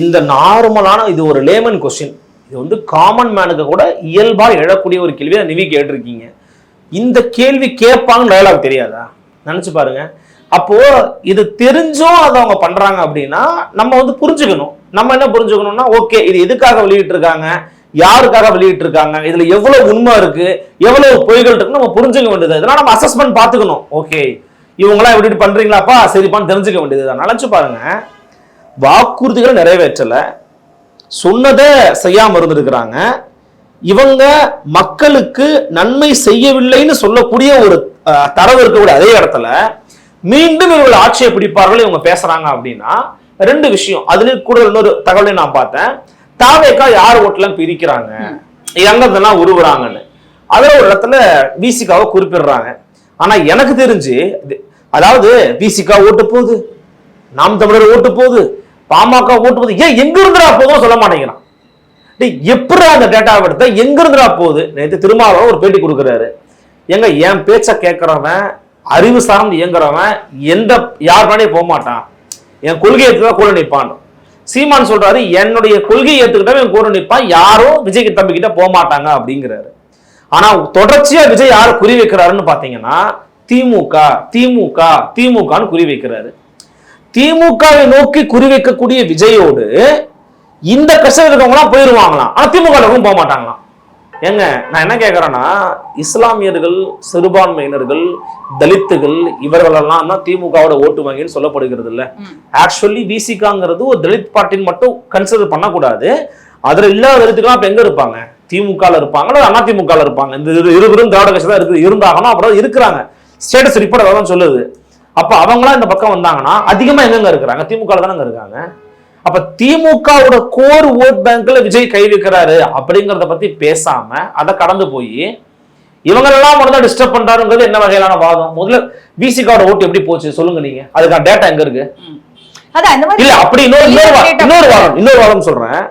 இந்த நார்மலான இது ஒரு லேமன் கொஸ்டின், இது வந்து காமன் மேனுக்கு கூட இயல்பா எழக்கூடிய ஒரு கேள்வியை நிவி கேட்டிருக்கீங்க. இந்த கேள்வி கேட்பாங்க டயலாக் தெரியாதா? நினைச்சு பாருங்க. அப்போ இது தெரிஞ்சும் அதை அவங்க பண்றாங்க அப்படின்னா நம்ம வந்து புரிஞ்சுக்கணும். நம்ம என்ன புரிஞ்சுக்கணும்னா, ஓகே இது எதுக்காக வெளியிட்டு இருக்காங்க, யாருக்காக வெளியிட்டு இருக்காங்க, இதுல எவ்வளவு உண்மை இருக்கு, எவ்வளவு பொய்கள் இருக்குன்னு நம்ம புரிஞ்சுக்க வேண்டியது. இதெல்லாம் நம்ம அசஸ்மெண்ட் பார்த்துக்கணும். ஓகே இவங்களாம் எப்படி பண்றீங்களாப்பா, சரிப்பான்னு தெரிஞ்சுக்க வேண்டியது. நினைச்சு பாருங்க, வாக்குறுதிகளை நிறைவேற்றல, சொன்னதை செய்யாம இருந்திருக்கிறாங்க. இவங்க மக்களுக்கு நன்மை செய்யவில்லைன்னு சொல்லக்கூடிய ஒரு தரவு இருக்கக்கூடிய அதே இடத்துல மீண்டும் இவர்கள் ஆட்சியை பிடிப்பார்கள் இவங்க பேசுறாங்க அப்படின்னா ரெண்டு விஷயம். அதுல கூட இன்னொரு தகவலை நான் பார்த்தேன். தாவேக்கா யார் ஓட்டெல்லாம் பிரிக்கிறாங்க, எங்கதெல்லாம் உருவுறாங்கன்னு அதுல ஒரு இடத்துல விசிகாவை குறிப்பிடுறாங்க. ஆனா எனக்கு தெரிஞ்சு, அதாவது விசிகா ஓட்டு போகுது, நாம் தமிழர் ஓட்டு போகுது, பாமக ஓட்டு போகுது, ஏன் எங்க இருந்துடா போதும் சொல்ல மாட்டேங்கிறான். எப்படி அந்த டேட்டா எடுத்த எங்க இருந்துடா போகுது? நேற்று திருமாவளவன் ஒரு பேட்டி கொடுக்குறாரு. எங்க என் பேச்ச கேட்கறவன், அறிவு சார்ந்து இயங்குறவன் எந்த யார் மேலே போக மாட்டான், என் கொள்கை ஏற்றுதான் கூட நிற்பான். சீமான் சொல்றாரு, என்னுடைய கொள்கையை ஏத்துக்கிட்டவன் என் கூட நிற்பான், யாரும் விஜய்க்கு தம்பி கிட்ட போக மாட்டாங்க அப்படிங்கிறாரு. ஆனா தொடர்ச்சியா விஜய் யாரை குறி வைக்கிறாருன்னு பாத்தீங்கன்னா திமுக திமுக திமுகன்னு குறி வைக்கிறாரு. திமுகவை நோக்கி குறி வைக்கக்கூடிய விஜயோடு இந்த கஷ்டம் இருக்கவங்களாம் போயிருவாங்களாம், ஆனா திமுக போக மாட்டாங்களாம். ஏங்க நான் என்ன கேட்கறேன்னா, இஸ்லாமியர்கள், சிறுபான்மையினர்கள், தலித்துகள் இவர்களெல்லாம் தான் திமுகவோட ஓட்டு வங்கின்னு சொல்லப்படுகிறது இல்ல. ஆக்சுவலி விசிகாங்கிறது ஒரு தலித் பார்ட்டின்னு மட்டும் கன்சிடர் பண்ணக்கூடாது. அதுல இல்லாத தலித்துக்கெல்லாம் இப்ப எங்க இருப்பாங்க? திமுகல இருப்பாங்க, அதிமுக இருப்பாங்க. இந்த இருவரும் திராவிட கட்சி தான் இருந்தாங்கன்னா அப்புறம் இருக்கிறாங்க. ஸ்டேட்டஸ் ரிப்போர்ட் அதான் சொல்லுது. அப்ப அவங்களாம் இந்த பக்கம் வந்தாங்கன்னா அதிகமா எங்க இருக்கிறாங்க? திமுக தானங்க இருக்காங்க. அப்ப திமுகவோட கோர் ஓட் பேங்க்ல விஜய் கை வைக்கிறாரு அப்படிங்கறத பத்தி பேசாம அதை கடந்து போய் இவங்களெல்லாம் முதல்ல டிஸ்டர்ப் பண்றாருங்கிறது என்ன வகையிலான வாதம்? முதல்ல விசிகாவோட ஓட்டு எப்படி போச்சு சொல்லுங்க நீங்க, அதுக்கான டேட்டா எங்க இருக்கு? இல்ல அப்படி இன்னொரு வாதம் சொல்றேன்.